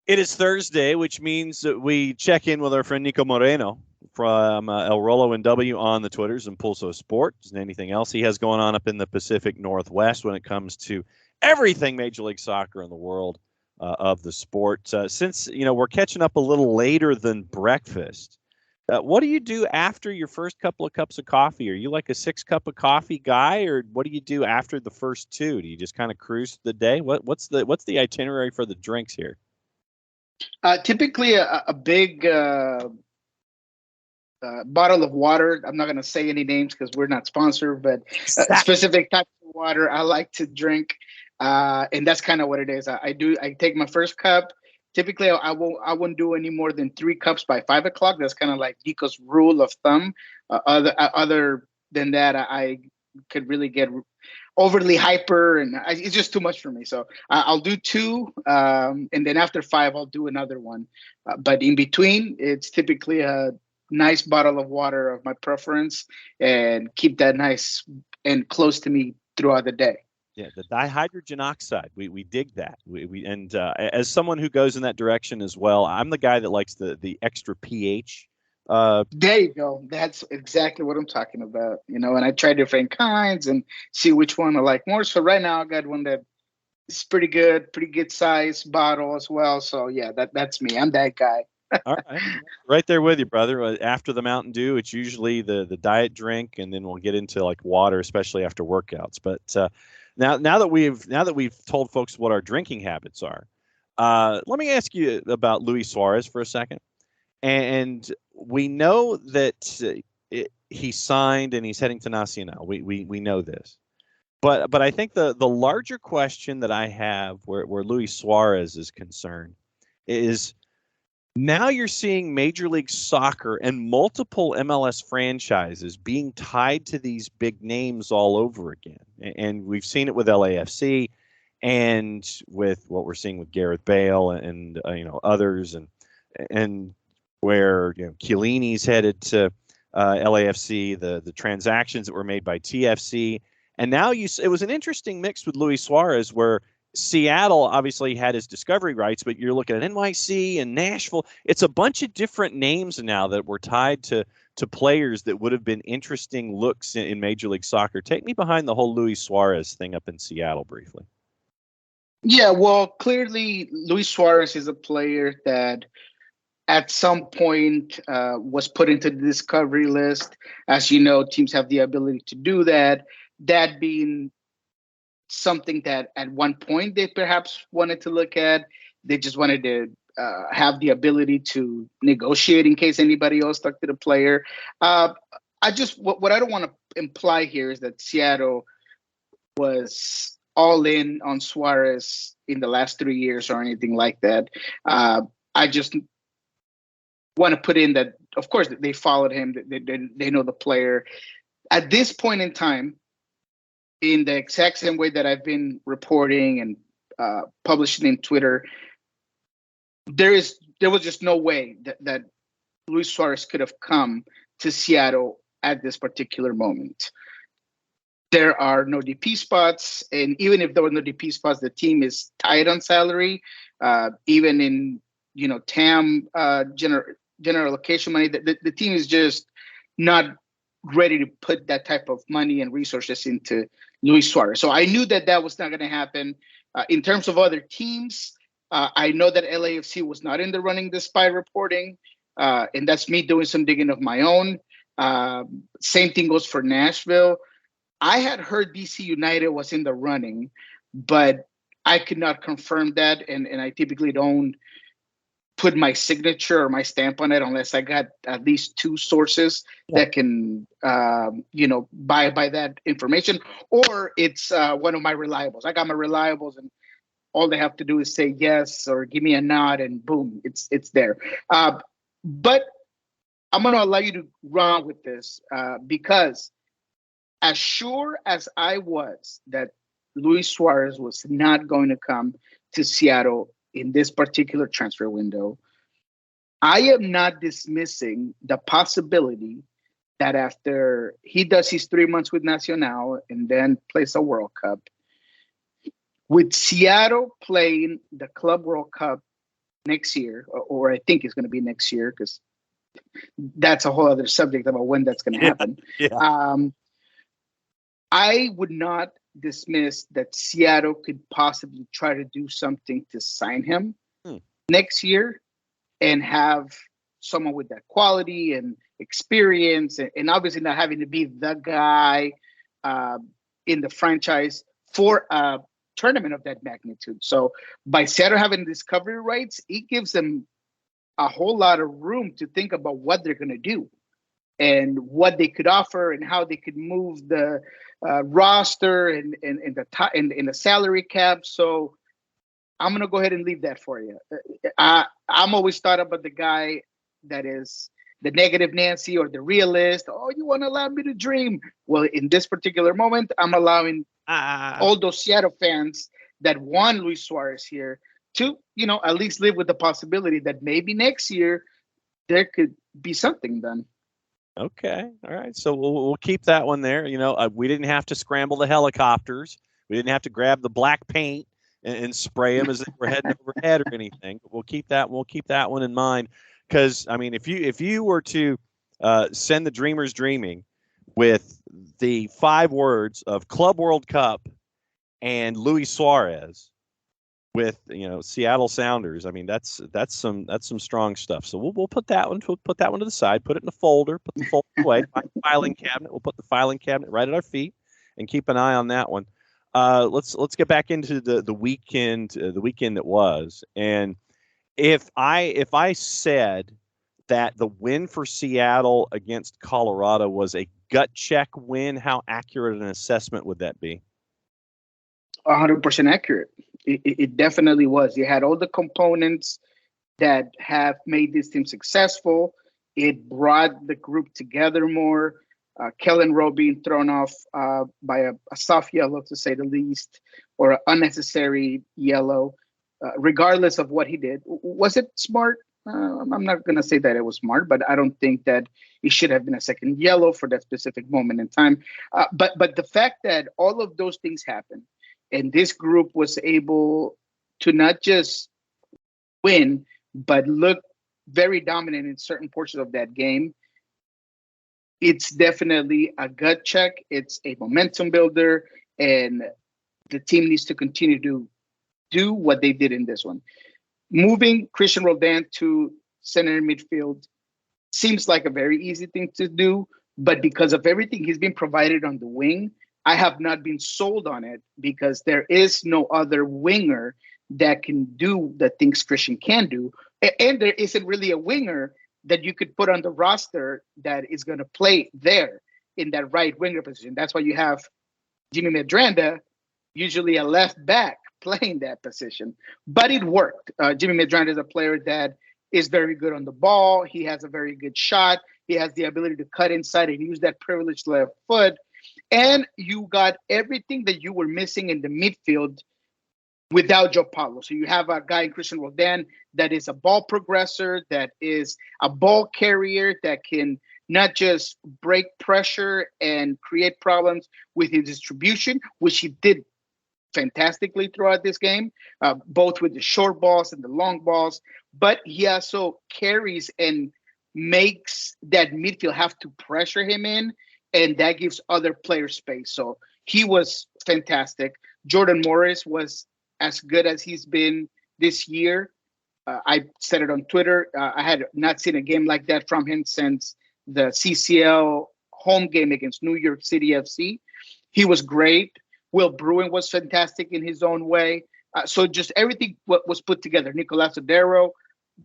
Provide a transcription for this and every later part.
It is Thursday, which means that we check in with our friend Niko Moreno from El Rolo and W on the Twitters and PulsoSports and anything else he has going on up in the Pacific Northwest when it comes to everything Major League Soccer in the world of the sport. Since, we're catching up a little later than breakfast, what do you do after your first couple of cups of coffee? Are you like a 6-cup of coffee guy, or what do you do after the first two? Do you just kind of cruise the day? What's the itinerary for the drinks here? Typically, a big bottle of water. I'm not going to say any names because we're not sponsored, but a specific type of water I like to drink, and that's kind of what it is. I take my first cup. Typically, I won't do any more than 3 cups by 5 o'clock. That's kind of like Niko's rule of thumb. Other than that, I could really get overly hyper, and it's just too much for me. So I'll do 2, and then after 5, I'll do another one. But in between, it's typically a nice bottle of water of my preference, and keep that nice and close to me throughout the day. Yeah, the dihydrogen oxide. We dig that. And as someone who goes in that direction as well, I'm the guy that likes the extra pH. There you go. That's exactly what I'm talking about. And I try different kinds and see which one I like more. So right now I got one that is pretty good size bottle as well. So yeah, that's me. I'm that guy. All right. Right there with you, brother. After the Mountain Dew, it's usually the diet drink, and then we'll get into like water, especially after workouts. But now that we've told folks what our drinking habits are, let me ask you about Luis Suarez for a second. And we know that he signed and he's heading to Nacional. We know this, but I think the larger question that I have where Luis Suarez is concerned is, now you're seeing Major League Soccer and multiple MLS franchises being tied to these big names all over again. And we've seen it with LAFC and with what we're seeing with Gareth Bale and others, and where Chiellini's headed to LAFC, the transactions that were made by TFC. And now it was an interesting mix with Luis Suarez, where Seattle obviously had his discovery rights, but you're looking at NYC and Nashville. It's a bunch of different names now that were tied to players that would have been interesting looks in Major League Soccer. Take me behind the whole Luis Suarez thing up in Seattle briefly. Yeah, well, clearly Luis Suarez is a player that at some point was put into the discovery list. As you know, teams have the ability to do that. That being something that at one point they perhaps wanted to look at. They just wanted to have the ability to negotiate in case anybody else stuck to the player. What I don't want to imply here is that Seattle was all in on Suarez in the last 3 years or anything like that. I just want to put in that, of course, they followed him. They know the player. At this point in time, in the exact same way that I've been reporting and publishing in Twitter, there was just no way that Luis Suarez could have come to Seattle at this particular moment. There are no DP spots, and even if there were no DP spots, the team is tight on salary. Even in TAM general allocation money, the team is just not ready to put that type of money and resources into Luis Suarez. So I knew that was not going to happen. In terms of other teams, I know that LAFC was not in the running despite reporting, and that's me doing some digging of my own. Same thing goes for Nashville. I had heard DC United was in the running, but I could not confirm that, and I typically don't put my signature or my stamp on it unless I got at least 2 sources that can, buy that information, or it's one of my reliables. I got my reliables, and all they have to do is say yes or give me a nod, and boom, it's there. But I'm going to allow you to run with this because as sure as I was that Luis Suarez was not going to come to Seattle in this particular transfer window, I am not dismissing the possibility that after he does his 3 months with Nacional and then plays a World Cup, with Seattle playing the Club World Cup next year, or I think it's going to be next year, because that's a whole other subject about when that's going to happen. Yeah. I would not dismiss that Seattle could possibly try to do something to sign him next year and have someone with that quality and experience, and obviously not having to be the guy in the franchise for a tournament of that magnitude. So by Seattle having discovery rights, it gives them a whole lot of room to think about what they're going to do and what they could offer and how they could move the roster and the salary cap. So I'm going to go ahead and leave that for you. I'm always thought about the guy that is the negative Nancy or the realist. Oh, you want to allow me to dream? Well, in this particular moment, I'm allowing all those Seattle fans that want Luis Suarez here to, at least live with the possibility that maybe next year there could be something done. Okay. All right. So we'll keep that one there. We didn't have to scramble the helicopters. We didn't have to grab the black paint and spray them as if we're heading overhead or anything. But we'll keep that one in mind. Because, I mean, if you were to send the Dreamers dreaming with the 5 words of Club World Cup and Luis Suarez with Seattle Sounders, I mean that's some strong stuff. So we'll put that one to the side, put it in a folder, put the folder away, filing cabinet. We'll put the filing cabinet right at our feet and keep an eye on that one. Let's get back into the weekend that was. And if I said that the win for Seattle against Colorado was a gut check win, how accurate an assessment would that be? 100% accurate. It definitely was. You had all the components that have made this team successful. It brought the group together more. Kellen Rowe being thrown off by a soft yellow, to say the least, or an unnecessary yellow, regardless of what he did. Was it smart? I'm not going to say that it was smart, but I don't think that it should have been a second yellow for that specific moment in time. But the fact that all of those things happened, and this group was able to not just win, but look very dominant in certain portions of that game, it's definitely a gut check. It's a momentum builder, and the team needs to continue to do what they did in this one. Moving Christian Rodent to center midfield seems like a very easy thing to do, but because of everything he's been provided on the wing, I have not been sold on it, because there is no other winger that can do the things Christian can do. And there isn't really a winger that you could put on the roster that is going to play there in that right winger position. That's why you have Jimmy Medranda, usually a left back, playing that position. But it worked. Jimmy Medranda is a player that is very good on the ball. He has a very good shot. He has the ability to cut inside and use that privileged left foot. And you got everything that you were missing in the midfield without Joe Paulo. So you have a guy in Christian Rodent that is a ball progressor, that is a ball carrier, that can not just break pressure and create problems with his distribution, which he did fantastically throughout this game, both with the short balls and the long balls, but he also carries and makes that midfield have to pressure him in, and that gives other players space. So he was fantastic. Jordan Morris was as good as he's been this year. I said it on Twitter. I had not seen a game like that from him since the CCL home game against New York City FC. He was great. Will Bruin was fantastic in his own way. So just everything was put together. Nicolas Odero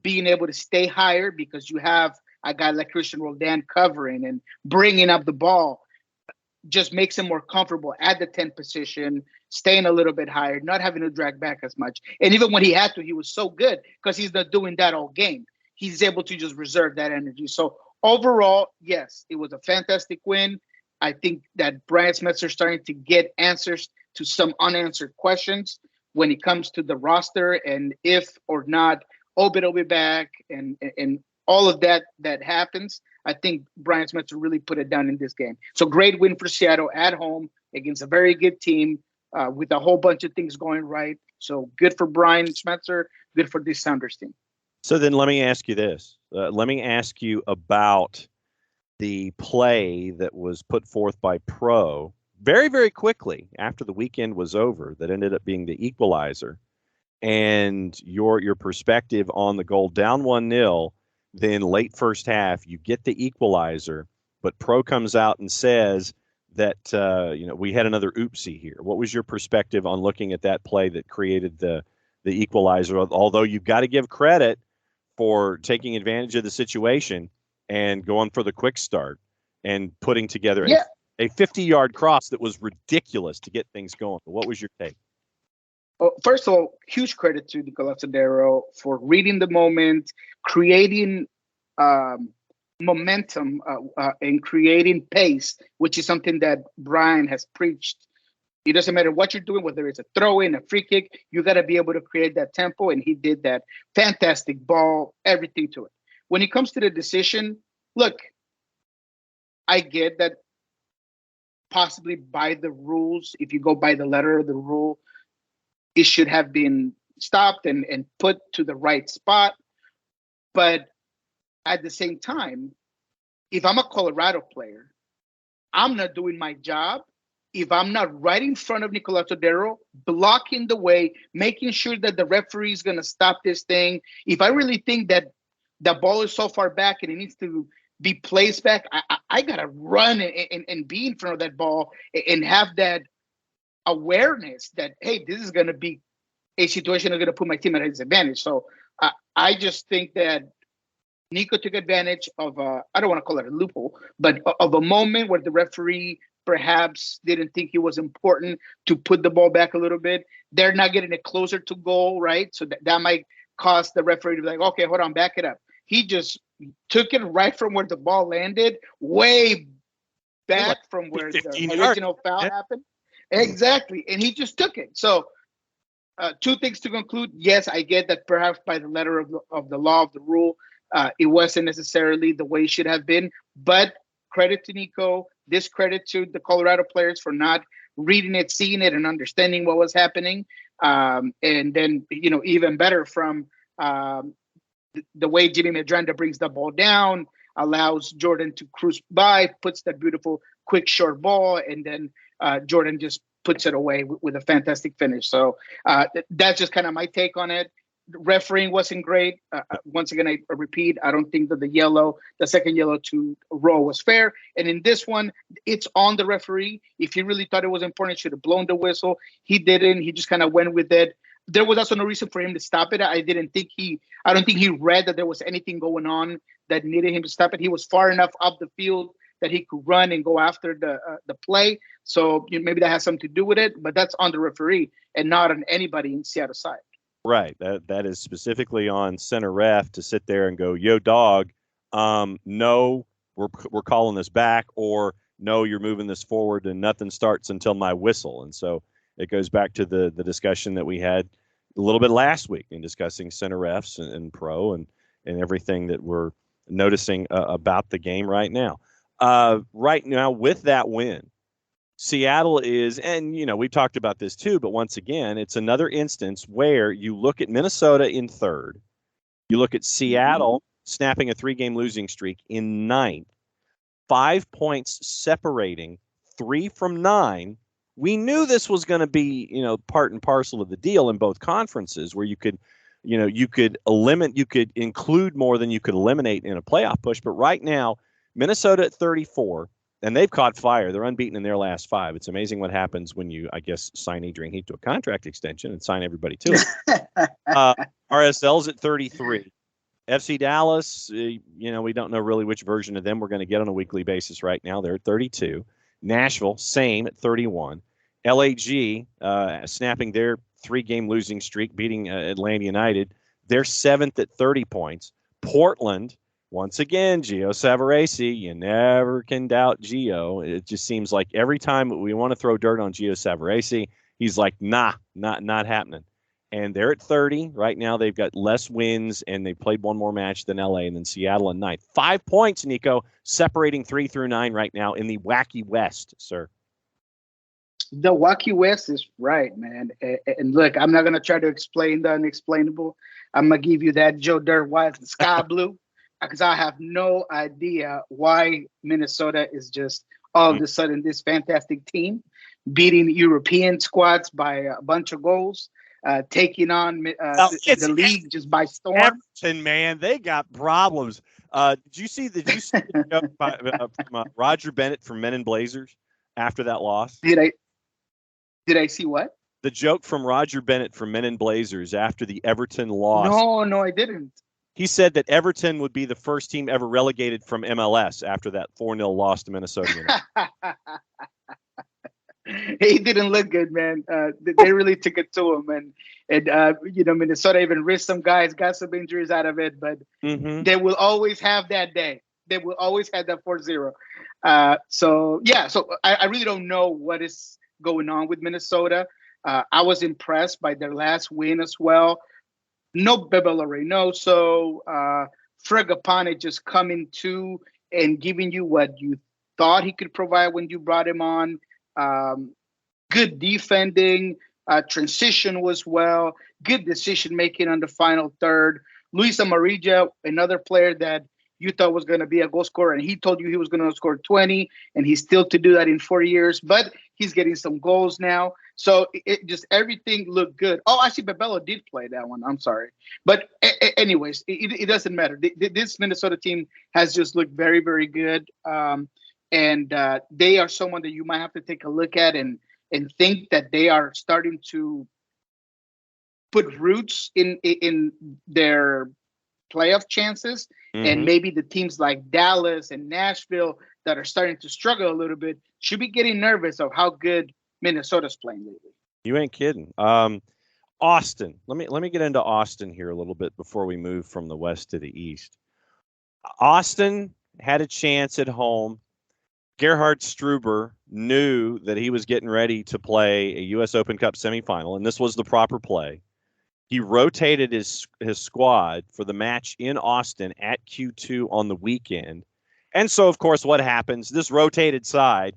being able to stay higher because you have a guy like Christian Rodent covering and bringing up the ball just makes him more comfortable at the 10 position, staying a little bit higher, not having to drag back as much. And even when he had to, he was so good because he's not doing that all game. He's able to just reserve that energy. So overall, yes, it was a fantastic win. I think that Brian Schmetzer is starting to get answers to some unanswered questions when it comes to the roster and if or not Obed will be back and all of that happens. I think Brian Schmetzer really put it down in this game. So great win for Seattle at home against a very good team with a whole bunch of things going right. So good for Brian Schmetzer, good for this Sounders team. So then let me ask you this. Let me ask you about the play that was put forth by Pro very, very quickly after the weekend was over that ended up being the equalizer, and your perspective on the goal down 1-0, then late first half, you get the equalizer, but Pro comes out and says that we had another oopsie here. What was your perspective on looking at that play that created the equalizer? Although you've got to give credit for taking advantage of the situation and going for the quick start and putting together a 50-yard cross that was ridiculous to get things going. What was your take? Well, first of all, huge credit to Niko Lazzadero for reading the moment, creating momentum, and creating pace, which is something that Brian has preached. It doesn't matter what you're doing, whether it's a throw-in, a free kick, you got to be able to create that tempo, and he did that. Fantastic ball, everything to it. When it comes to the decision, look, I get that possibly by the rules, if you go by the letter of the rule, it should have been stopped and put to the right spot. But at the same time, if I'm a Colorado player, I'm not doing my job if I'm not right in front of Niko Lazzadero, blocking the way, making sure that the referee is going to stop this thing. If I really think that the ball is so far back and it needs to be placed back, I got to run and be in front of that ball and have that awareness that, hey, this is going to be a situation that's going to put my team at a disadvantage. So I just think that Niko took advantage of I don't want to call it a loophole, but of a moment where the referee perhaps didn't think it was important to put the ball back a little bit. They're not getting it closer to goal, right? So that might cause the referee to be like, okay, hold on, back it up. He just took it right from where the ball landed, way back from where the original foul happened. Exactly. And he just took it. So two things to conclude. Yes, I get that perhaps by the letter of the law, of the rule, it wasn't necessarily the way it should have been. But credit to Niko, discredit to the Colorado players for not reading it, seeing it, and understanding what was happening. And then, even better from the way Jimmy Medranda brings the ball down, allows Jordan to cruise by, puts that beautiful quick short ball, and then Jordan just puts it away with a fantastic finish. So that's just kind of my take on it. Refereeing wasn't great. Once again, I repeat, I don't think that the second yellow to Rowe was fair. And in this one, it's on the referee. If he really thought it was important, he should have blown the whistle. He didn't. He just kind of went with it. There was also no reason for him to stop it. I don't think he read that there was anything going on that needed him to stop it. He was far enough up the field that he could run and go after the play. So maybe that has something to do with it, but that's on the referee and not on anybody in Seattle side. Right. That is specifically on center ref to sit there and go, yo, dog, no, we're calling this back, or no, you're moving this forward and nothing starts until my whistle. And so it goes back to the discussion that we had a little bit last week in discussing center refs and pro and everything that we're noticing about the game right now. Right now, with that win, Seattle is, and we've talked about this too, but once again, it's another instance where you look at Minnesota in third, you look at Seattle snapping a 3-game losing streak in ninth, 5 points separating 3 from 9. We knew this was going to be, part and parcel of the deal in both conferences, where you could include more than you could eliminate in a playoff push. But right now, Minnesota at 34. And they've caught fire. They're unbeaten in their last 5. It's amazing what happens when you, I guess, sign Adrian Heath to a contract extension and sign everybody to it. RSL's at 33. FC Dallas, we don't know really which version of them we're going to get on a weekly basis right now. They're at 32. Nashville, same at 31. LAG, snapping their 3-game losing streak, beating Atlanta United. They're 7th at 30 points. Portland, once again, Gio Savarese, you never can doubt Gio. It just seems like every time we want to throw dirt on Gio Savarese, he's like, nah, not happening. And they're at 30. Right now they've got less wins, and they played one more match than LA, and then Seattle in 9th. 5 points, Niko, separating 3 through 9 right now in the wacky West, sir. The wacky West is right, man. And look, I'm not going to try to explain the unexplainable. I'm gonna give you that Joe Dirt. Why is the sky blue? Because I have no idea why Minnesota is just all of a sudden this fantastic team, beating European squads by a bunch of goals, taking on the league just by storm. Everton, man, they got problems. Did you see the joke from Roger Bennett from Men in Blazers after that loss? Did I see what? The joke from Roger Bennett from Men in Blazers after the Everton loss. No, I didn't. He said that Everton would be the first team ever relegated from MLS after that 4-0 loss to Minnesota. He didn't look good, man. They really took it to him, and Minnesota even risked some guys, got some injuries out of it, but they will always have that day. They will always have that 4-0. So I really don't know what is going on with Minnesota. I was impressed by their last win as well. No Bebelo Reynoso, Fragapane just coming to and giving you what you thought he could provide when you brought him on. Good defending, transition was well, good decision making on the final third. Luis Amarilla, another player that you thought was going to be a goal scorer, and he told you he was going to score 20, and he's still to do that in 4 years, but he's getting some goals now. So it just everything looked good. Oh, actually, Bebelo did play that one. I'm sorry. But anyways, it doesn't matter. This Minnesota team has just looked very, very good. And they are someone that you might have to take a look at and think that they are starting to put roots in their playoff chances. And maybe the teams like Dallas and Nashville that are starting to struggle a little bit should be getting nervous of how good Minnesota's playing lately. You ain't kidding. Austin. Let me get into Austin here a little bit before we move from the west to the east. Austin had a chance at home. Gerhard Struber knew that he was getting ready to play a U.S. Open Cup semifinal, and this was the proper play. He rotated his squad for the match in Austin at Q2 on the weekend. And so, of course, what happens? This rotated side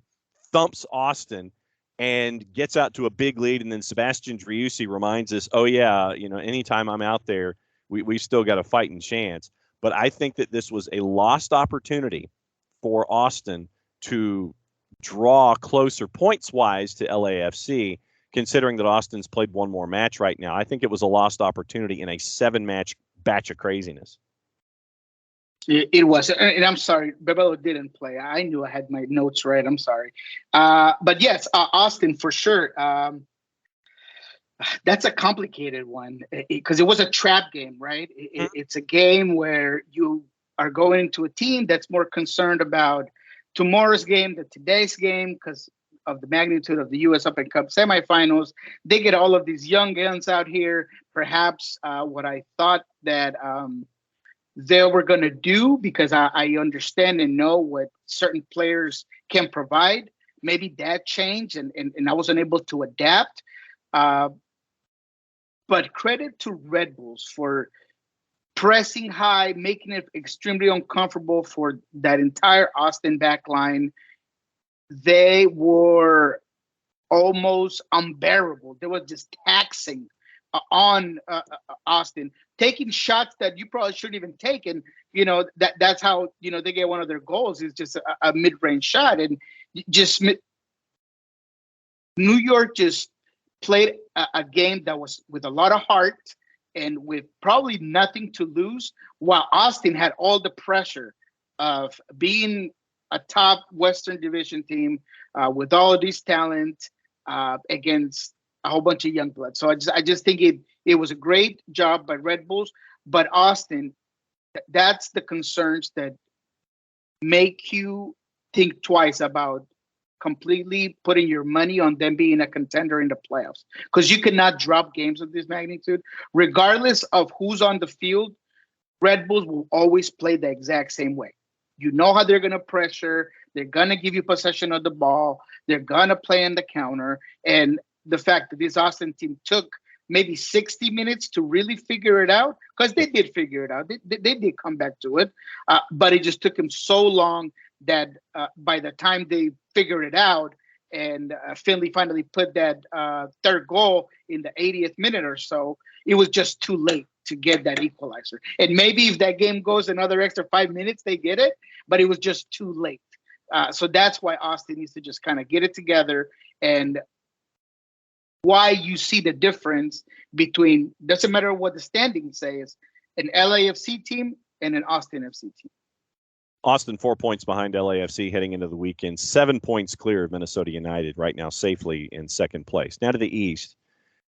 thumps Austin and gets out to a big lead, and then Sebastian Driussi reminds us, oh, yeah, anytime I'm out there, we still got a fighting chance. But I think that this was a lost opportunity for Austin to draw closer points-wise to LAFC, considering that Austin's played one more match right now. I think it was a lost opportunity in a 7-match batch of craziness. It was, and I'm sorry, Bebelo didn't play. I knew I had my notes right. I'm sorry. But yes, Austin for sure. That's a complicated one because it was a trap game, right? It's a game where you are going to a team that's more concerned about tomorrow's game than today's game because of the magnitude of the U.S. Open Cup semifinals. They get all of these young guns out here. Perhaps what I thought that they were going to do, because I understand and know what certain players can provide. Maybe that changed and I wasn't able to adapt. But credit to Red Bulls for pressing high, making it extremely uncomfortable for that entire Austin back line. They were almost unbearable. They were just taxing on Austin, taking shots that you probably shouldn't even take. And, that's how, they get one of their goals is just a mid-range shot. And just New York just played a game that was with a lot of heart and with probably nothing to lose, while Austin had all the pressure of being a top Western Division team with all of these talent against a whole bunch of young blood. So I just think it was a great job by Red Bulls, but Austin, that's the concerns that make you think twice about completely putting your money on them being a contender in the playoffs, because you cannot drop games of this magnitude. Regardless of who's on the field, Red Bulls will always play the exact same way. You know how they're going to pressure. They're going to give you possession of the ball. They're going to play in the counter. And the fact that this Austin team took maybe 60 minutes to really figure it out, because they did figure it out. They did come back to it. But it just took them so long that by the time they figured it out and Finley finally put that third goal in the 80th minute or so, it was just too late to get that equalizer. And maybe if that game goes another extra 5 minutes, they get it, but it was just too late. So that's why Austin needs to just kind of get it together, and why you see the difference between, doesn't matter what the standings says, an LAFC team and an Austin FC team. Austin 4 points behind LAFC heading into the weekend, 7 points clear of Minnesota United right now, safely in second place. Now to the East,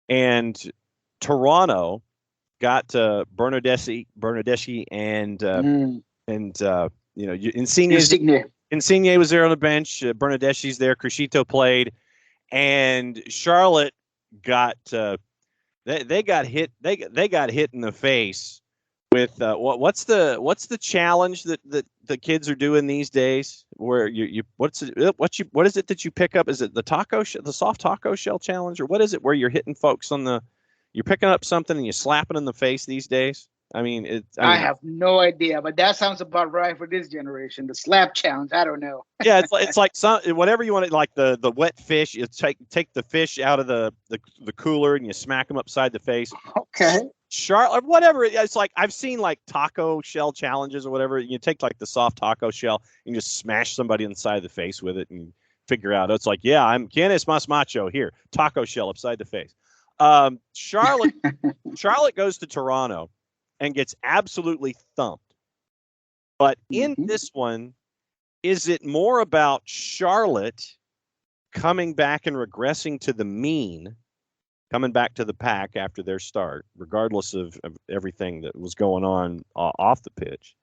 and Toronto got Bernardeschi and Insigne was there on the bench. Bernardeschi's there. Crescito played, and Charlotte got they got hit. They got hit in the face with what's the challenge that the kids are doing these days? Where what is it that you pick up? Is it the soft taco shell challenge, or what is it where you're hitting folks you're picking up something and you slap it in the face these days? I have no idea, but that sounds about right for this generation. The slap challenge, I don't know. Yeah, it's like whatever you want. Like the wet fish, you take the fish out of the cooler and you smack them upside the face. Okay. Charlotte, whatever. It's like I've seen like taco shell challenges or whatever. You take like the soft taco shell and just smash somebody on the side of the face with it and figure out. It's like, yeah, I'm quien es más macho here. Taco shell upside the face. Charlotte goes to Toronto and gets absolutely thumped. But in this one, is it more about Charlotte coming back and regressing to the mean, coming back to the pack after their start, regardless of everything that was going on off the pitch?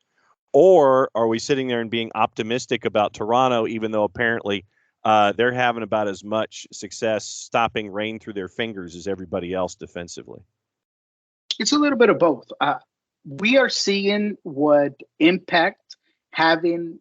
Or are we sitting there and being optimistic about Toronto, even though apparently they're having about as much success stopping rain through their fingers as everybody else defensively? It's a little bit of both. We are seeing what impact having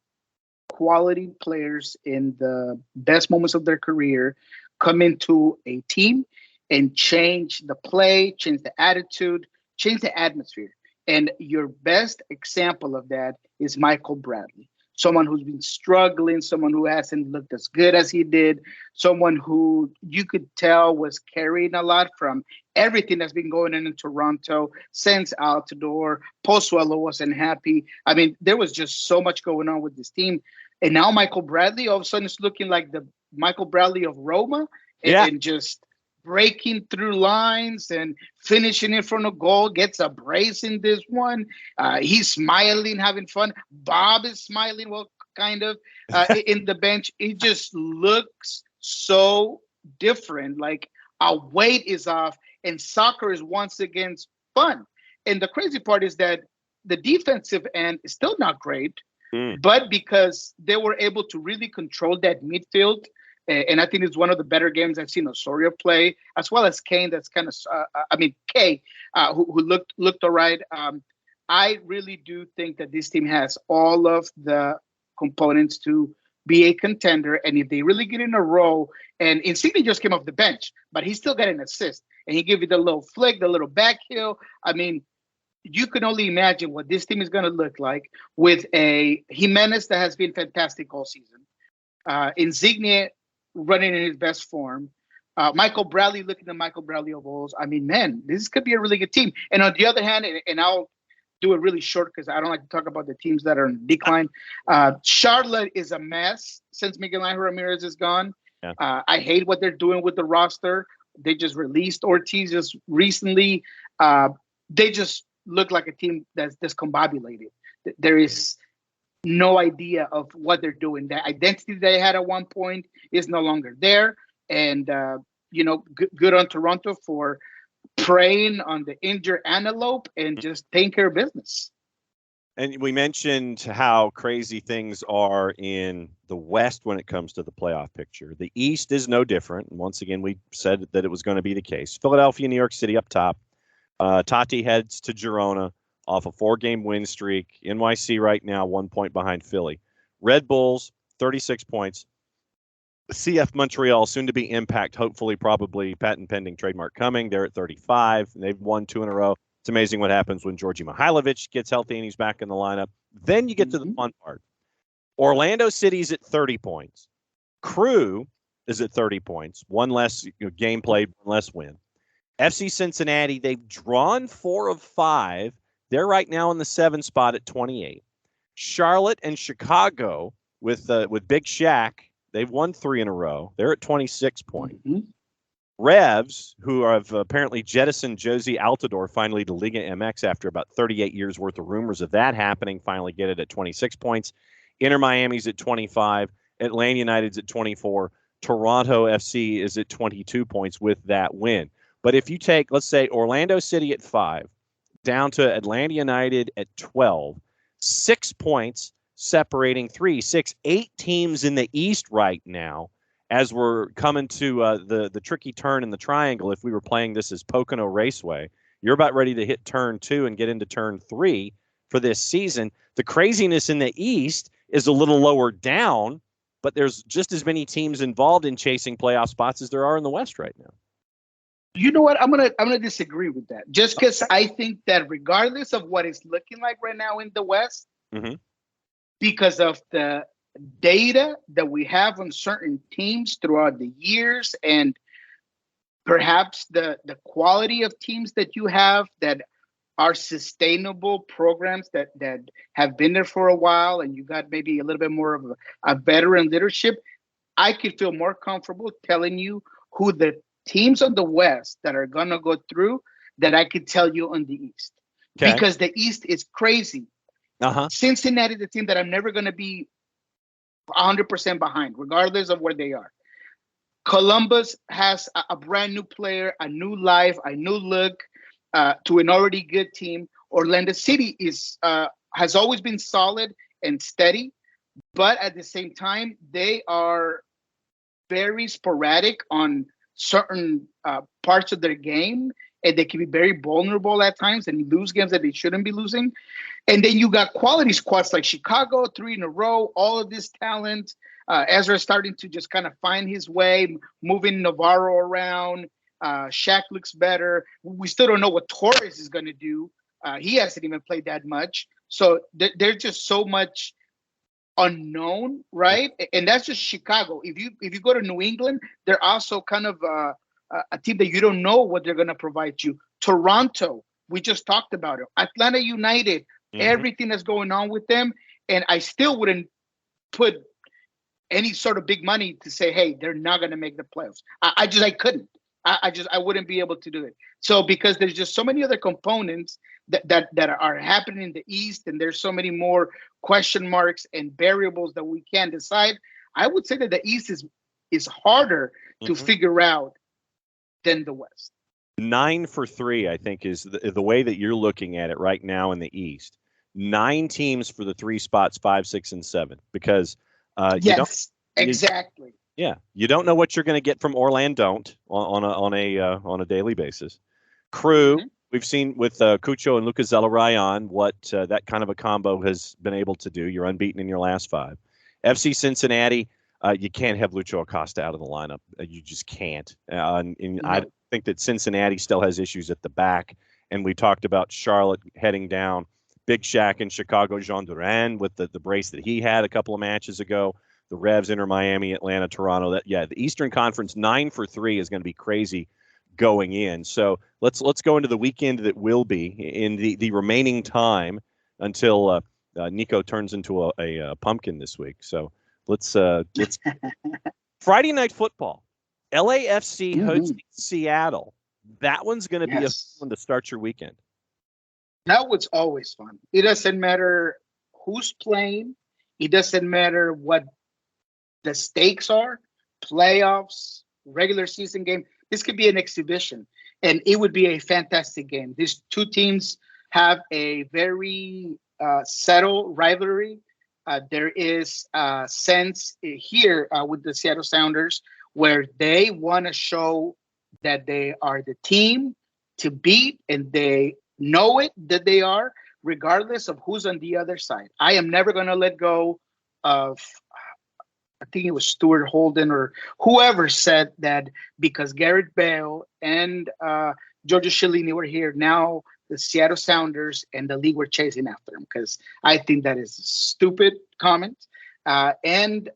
quality players in the best moments of their career come into a team and change the play, change the attitude, change the atmosphere. And your best example of that is Michael Bradley. Someone who's been struggling, someone who hasn't looked as good as he did, someone who you could tell was carrying a lot from everything that's been going on in Toronto since Altidore. Pozuelo wasn't happy. I mean, there was just so much going on with this team. And now Michael Bradley, all of a sudden, is looking like the Michael Bradley of Roma, and just breaking through lines and finishing in front of goal, gets a brace in this one. He's smiling, having fun. Bob is smiling, well, kind of, in the bench. It just looks so different. Like a weight is off, and soccer is once again fun. And the crazy part is that the defensive end is still not great, but because they were able to really control that midfield, and I think it's one of the better games I've seen Osorio play, as well as Kane. That's kind of, Kay, who looked all right. I really do think that this team has all of the components to be a contender. And if they really get in a row, and Insigne just came off the bench, but he still got an assist, and he gave you the little flick, the little back heel. I mean, you can only imagine what this team is going to look like with a Jimenez that has been fantastic all season. Insigne running in his best form. Michael Bradley looking at Michael Bradley of Bulls. I mean, man, this could be a really good team. And on the other hand, and I'll do it really short because I don't like to talk about the teams that are in decline. Charlotte is a mess since Miguel Angel Ramirez is gone. Yeah. I hate what they're doing with the roster. They just released Ortiz just recently. They just look like a team that's discombobulated. There is no idea of what they're doing. The identity they had at one point is no longer there. And, good on Toronto for preying on the injured antelope and just taking care of business. And we mentioned how crazy things are in the West when it comes to the playoff picture. The East is no different. And once again, we said that it was going to be the case. Philadelphia, New York City up top. Tati heads to Girona off a 4-game win streak. NYC right now 1 point behind Philly. Red Bulls, 36 points. CF Montreal, soon to be Impact, hopefully, probably patent pending trademark coming. They're at 35. And they've won 2 in a row. It's amazing what happens when Georgi Mihailovic gets healthy and he's back in the lineup. Then you get to the fun part. Orlando City's at 30 points. Crew is at 30 points. One less game played, one less win. FC Cincinnati, they've drawn 4 of 5. They're right now in the 7 spot at 28. Charlotte and Chicago with Big Shaq, they've won 3 in a row. They're at 26 points. Mm-hmm. Revs, who have apparently jettisoned Josie Altidore finally to Liga MX after about 38 years worth of rumors of that happening, finally get it at 26 points. Inter Miami's at 25. Atlanta United's at 24. Toronto FC is at 22 points with that win. But if you take, let's say, Orlando City at 5, down to Atlanta United at 12, 6 points separating 3, 6, 8 teams in the East right now, as we're coming to the tricky turn in the triangle. If we were playing this as Pocono Raceway, you're about ready to hit turn 2 and get into turn 3 for this season. The craziness in the East is a little lower down, but there's just as many teams involved in chasing playoff spots as there are in the West right now. You know what? I'm gonna disagree with that. Just because I think that regardless of what it's looking like right now in the West, mm-hmm. because of the data that we have on certain teams throughout the years, and perhaps the quality of teams that you have that are sustainable programs that have been there for a while, and you got maybe a little bit more of a veteran leadership, I could feel more comfortable telling you who the teams on the West that are going to go through that I could tell you on the East. Okay. Because the East is crazy. Uh-huh. Cincinnati is a team that I'm never going to be 100% behind, regardless of where they are. Columbus has a brand new player, a new life, a new look to an already good team. Orlando City has always been solid and steady, but at the same time, they are very sporadic on certain parts of their game, and they can be very vulnerable at times and lose games that they shouldn't be losing. And then you got quality squads like Chicago, 3 in a row, all of this talent. Ezra starting to just kind of find his way, moving Navarro around. Shaq looks better. We still don't know what Torres is going to do. He hasn't even played that much. So there's just so much unknown, right? And that's just Chicago. If you go to New England, they're also kind of a team that you don't know what they're going to provide you. Toronto, we just talked about it. Atlanta United, everything that's going on with them, and I still wouldn't put any sort of big money to say, hey, they're not going to make the playoffs. I couldn't. I wouldn't be able to do it. So because there's just so many other components that are happening in the East, and there's so many more question marks and variables that we can't decide, I would say that the East is harder to figure out than the West. 9 for 3, I think, is the way that you're looking at it right now in the East. 9 teams for the 3 spots, 5, 6, and 7, because yes, exactly. Yeah, you don't know what you're going to get from Orlando on a daily basis. Crew, we've seen with Cucho and Lucas Zelarayan what that kind of a combo has been able to do. You're unbeaten in your last 5. FC Cincinnati, you can't have Lucho Acosta out of the lineup. You just can't. I think that Cincinnati still has issues at the back. And we talked about Charlotte heading down. Big Shaq in Chicago, Jean Duran with the brace that he had a couple of matches ago. The Revs, Inter Miami, Atlanta, Toronto. The Eastern Conference 9 for 3 is going to be crazy going in. So let's go into the weekend that will be in the remaining time until Niko turns into a pumpkin this week. So let's Friday Night Football. LAFC hosting Seattle. That one's going to be a fun one to start your weekend. That was always fun. It doesn't matter who's playing. It doesn't matter what the stakes are, playoffs, regular season game. This could be an exhibition, and it would be a fantastic game. These two teams have a very settled rivalry. There is a sense here with the Seattle Sounders where they want to show that they are the team to beat, and they know it that they are, regardless of who's on the other side. I am never going to let go of, I think it was Stuart Holden or whoever said that because Garrett Bale and Giorgio Chiellini were here, now the Seattle Sounders and the league were chasing after him, because I think that is a stupid comment. And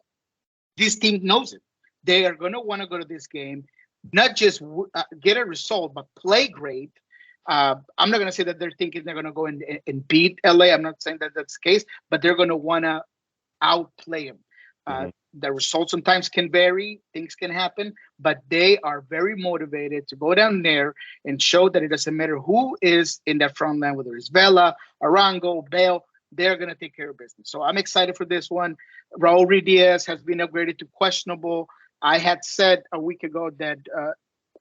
this team knows it. They are going to want to go to this game. not just get a result, but play great. I'm not going to say that they're thinking they're going to go and beat LA. I'm not saying that that's the case, but they're going to want to outplay them. The results sometimes can vary, things can happen, but they are very motivated to go down there and show that it doesn't matter who is in that front line, whether it's Vela, Arango, Bale, they're going to take care of business. So I'm excited for this one. Raul Diaz has been upgraded to questionable. I had said a week ago that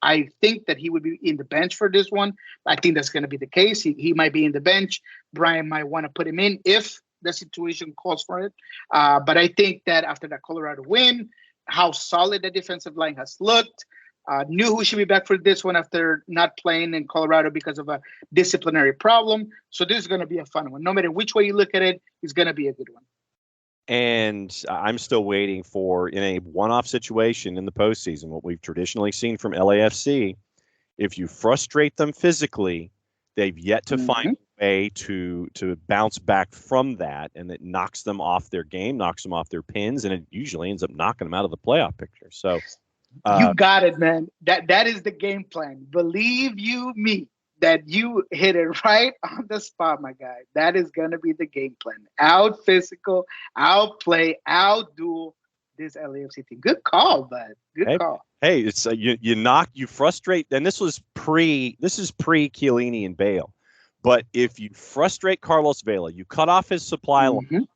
I think that he would be in the bench for this one. I think that's going to be the case. He might be in the bench. Brian might want to put him in if the situation calls for it. But I think that after that Colorado win, how solid the defensive line has looked, knew who should be back for this one after not playing in Colorado because of a disciplinary problem. So this is going to be a fun one. No matter which way you look at it, it's going to be a good one. And I'm still waiting for, in a one-off situation in the postseason, what we've traditionally seen from LAFC, if you frustrate them physically, they've yet to find a way to bounce back from that, and it knocks them off their game, knocks them off their pins, and it usually ends up knocking them out of the playoff picture. So you got it, man. That is the game plan. Believe you me, that you hit it right on the spot, my guy. That is going to be the game plan. Out physical, outplay, outduel this LAFC team. Good call, bud. Good call. Hey, it's you frustrate, and this is pre Chiellini and Bale. But if you frustrate Carlos Vela, you cut off his supply line,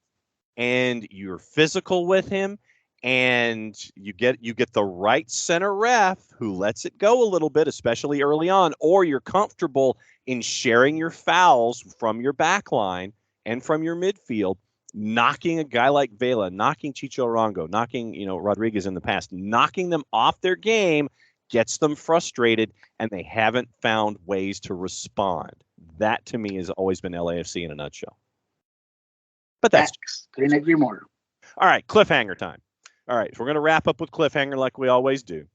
and you're physical with him, and you get the right center ref who lets it go a little bit, especially early on, or you're comfortable in sharing your fouls from your back line and from your midfield, knocking a guy like Vela, knocking Chicho Arango, knocking Rodriguez in the past, knocking them off their game gets them frustrated, and they haven't found ways to respond. That, to me, has always been LAFC in a nutshell. But that's couldn't agree more. All right, cliffhanger time. All right, so we're going to wrap up with cliffhanger like we always do.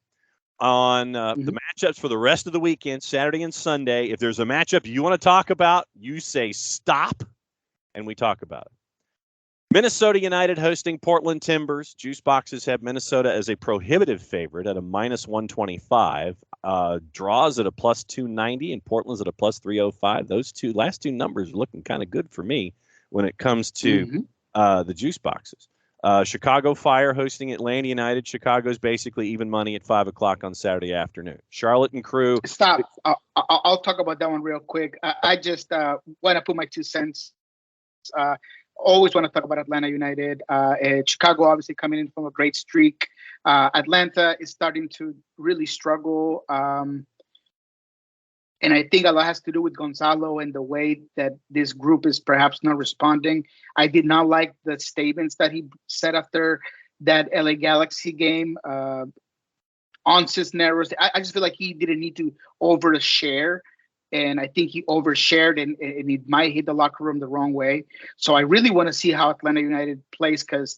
On the matchups for the rest of the weekend, Saturday and Sunday, if there's a matchup you want to talk about, you say stop, and we talk about it. Minnesota United hosting Portland Timbers. Juice boxes have Minnesota as a prohibitive favorite at a -125. Draws at a +290, and Portland's at a +305. Those last two numbers are looking kind of good for me when it comes to the juice boxes. Chicago Fire hosting Atlanta United. Chicago's basically even money at 5 o'clock on Saturday afternoon. Charlotte and Crew. Stop. I'll talk about that one real quick. I just want to put my 2 cents. Always want to talk about Atlanta United. Chicago obviously coming in from a great streak. Atlanta is starting to really struggle. And I think a lot has to do with Gonzalo and the way that this group is perhaps not responding. I did not like the statements that he said after that LA Galaxy game on Cisneros. I just feel like he didn't need to overshare. And I think he overshared and it might hit the locker room the wrong way. So I really want to see how Atlanta United plays, because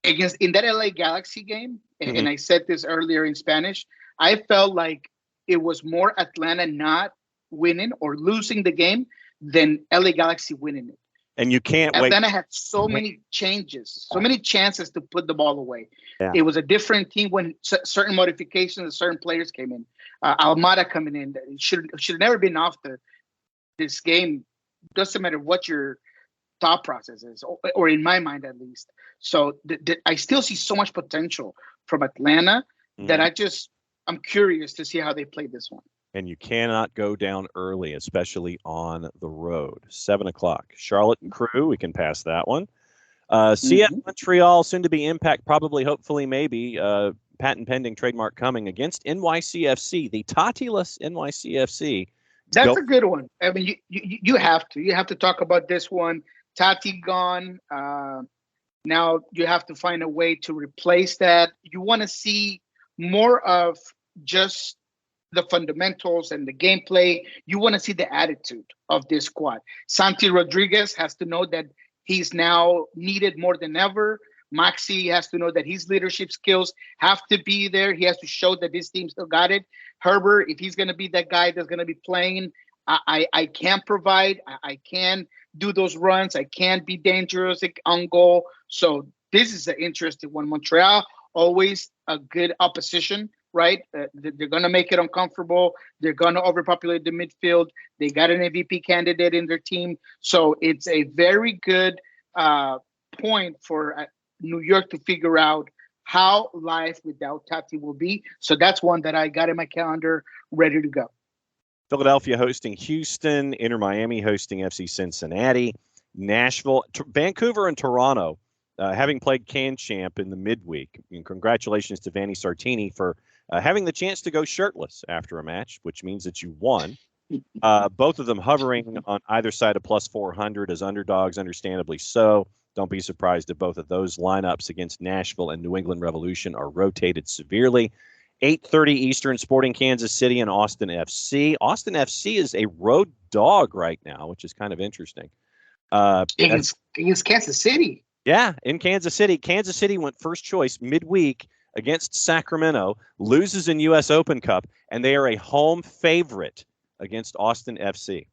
in that LA Galaxy game, and I said this earlier in Spanish, I felt like it was more Atlanta not winning or losing the game than LA Galaxy winning it. And you can't wait. Atlanta had so many changes, so many chances to put the ball away. Yeah. It was a different team when certain modifications, certain players came in. Almada coming in, it should have never been off this game. Doesn't matter what your thought process is, or in my mind at least. So I still see so much potential from Atlanta that I'm curious to see how they play this one. And you cannot go down early, especially on the road. 7 o'clock. Charlotte and Crew, we can pass that one. Seattle, Montreal, soon to be Impact, probably, hopefully, maybe. Patent pending, trademark coming against NYCFC, the Tati-less NYCFC. That's a good one. I mean, you have to talk about this one. Tati gone. Now you have to find a way to replace that. You want to see more of just the fundamentals and the gameplay. You want to see the attitude of this squad. Santi Rodriguez has to know that he's now needed more than ever. Maxi has to know that his leadership skills have to be there. He has to show that this team still got it. Herbert, if he's going to be that guy that's going to be playing, I can provide. I can do those runs. I can be dangerous on goal. So this is an interesting one. Montreal, always a good opposition right? They're going to make it uncomfortable. They're going to overpopulate the midfield. They got an MVP candidate in their team. So it's a very good point for New York to figure out how life without Tati will be. So that's one that I got in my calendar ready to go. Philadelphia hosting Houston, Inter Miami hosting FC Cincinnati, Nashville, Vancouver, and Toronto, having played Can-Champ in the midweek. And congratulations to Vanni Sartini for having the chance to go shirtless after a match, which means that you won. Both of them hovering on either side of plus 400 as underdogs, understandably so. Don't be surprised if both of those lineups against Nashville and New England Revolution are rotated severely. 8:30 Eastern, Sporting Kansas City and Austin FC. Austin FC is a road dog right now, which is kind of interesting. Against Kansas City. Yeah, in Kansas City. Kansas City went first choice midweek against Sacramento, loses in U.S. Open Cup, and they are a home favorite against Austin FC.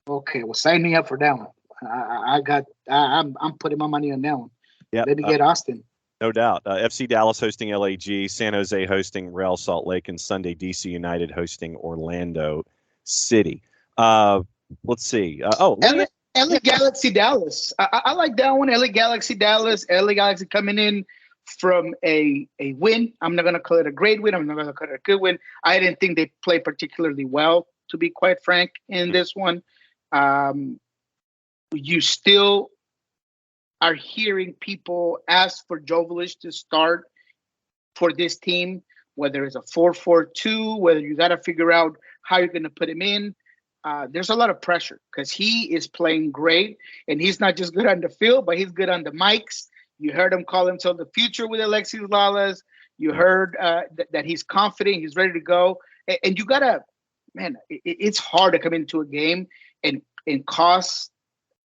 Okay, well, sign me up for that one. I'm putting my money on that one. Yeah, let me get Austin. No doubt. FC Dallas hosting LAG, San Jose hosting Real Salt Lake, and Sunday DC United hosting Orlando City. Let's see. LA Galaxy Dallas. I like that one. LA Galaxy Dallas. LA Galaxy coming in from a win. I'm not going to call it a great win. I'm not going to call it a good win. I didn't think they played particularly well, to be quite frank, in this one. You still are hearing people ask for Joveljic to start for this team, whether it's a 4-4-2, whether you got to figure out how you're going to put him in. There's a lot of pressure because he is playing great, and he's not just good on the field, but he's good on the mics. You heard him call himself the future with Alexis Lalas. You heard that he's confident, he's ready to go. And you got to, man, it's hard to come into a game and cost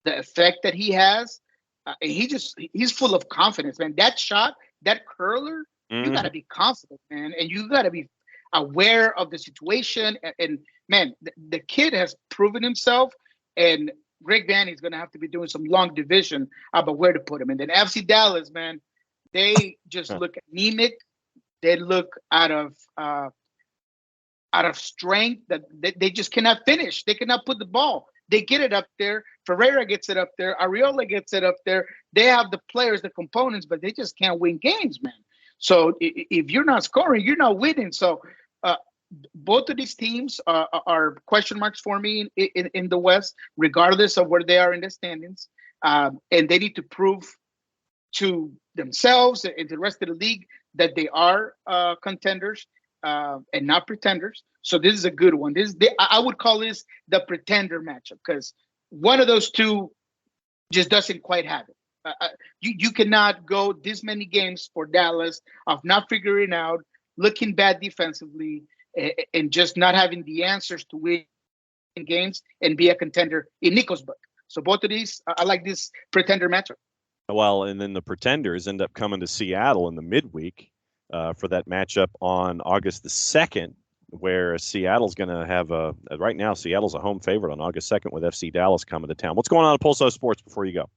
the effect that he has. And he's full of confidence, man. That shot, that curler, you got to be confident, man. And you got to be aware of the situation. And man, the kid has proven himself. And Greg Vanny's going to have to be doing some long division about where to put him. And then FC Dallas, man, they just look anemic. They look out of strength that they just cannot finish. They cannot put the ball. They get it up there. Ferreira gets it up there. Arriola gets it up there. They have the players, the components, but they just can't win games, man. So if you're not scoring, you're not winning. So both of these teams are question marks for me in the West, regardless of where they are in the standings. And they need to prove to themselves and to the rest of the league that they are contenders and not pretenders. So this is a good one. I would call this the pretender matchup because one of those two just doesn't quite have it. You cannot go this many games for Dallas of not figuring out, looking bad defensively, and just not having the answers to win games and be a contender in Niko's book. So both of these, I like this pretender matchup. Well, and then the pretenders end up coming to Seattle in the midweek for that matchup on August the 2nd, where Seattle's going to have right now, Seattle's a home favorite on August 2nd with FC Dallas coming to town. What's going on at PulsoSports before you go?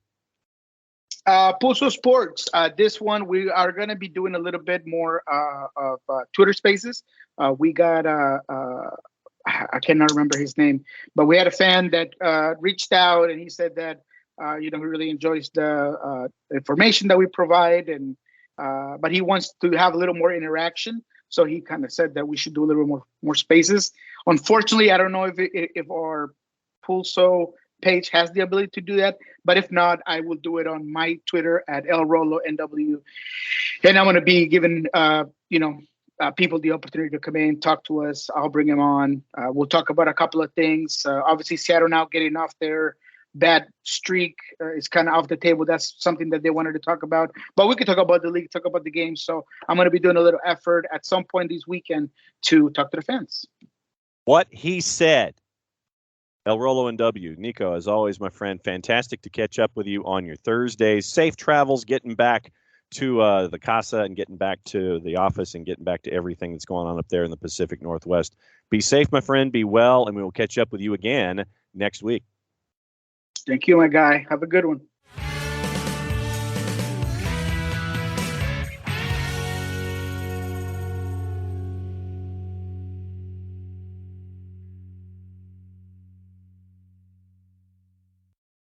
PulsoSports. This one, we are going to be doing a little bit more of Twitter Spaces. We got, I cannot remember his name, but we had a fan that reached out and he said that, he really enjoys the information that we provide, but he wants to have a little more interaction. So he kind of said that we should do a little more spaces. Unfortunately, I don't know if our Pulso page has the ability to do that, but if not, I will do it on my Twitter at LRoloNW. And I'm going to be giving people the opportunity to come in, talk to us. I'll bring them on. We'll talk about a couple of things. Obviously, Seattle now getting off their bad streak is kind of off the table. That's something that they wanted to talk about. But we could talk about the league, talk about the game. So I'm going to be doing a little effort at some point this weekend to talk to the fans. What he said. El Rolo and W. Niko, as always, my friend, fantastic to catch up with you on your Thursdays. Safe travels, getting back to the casa and getting back to the office and getting back to everything that's going on up there in the Pacific Northwest. Be safe, my friend. Be well, and we will catch up with you again next week. Thank you, my guy. Have a good one.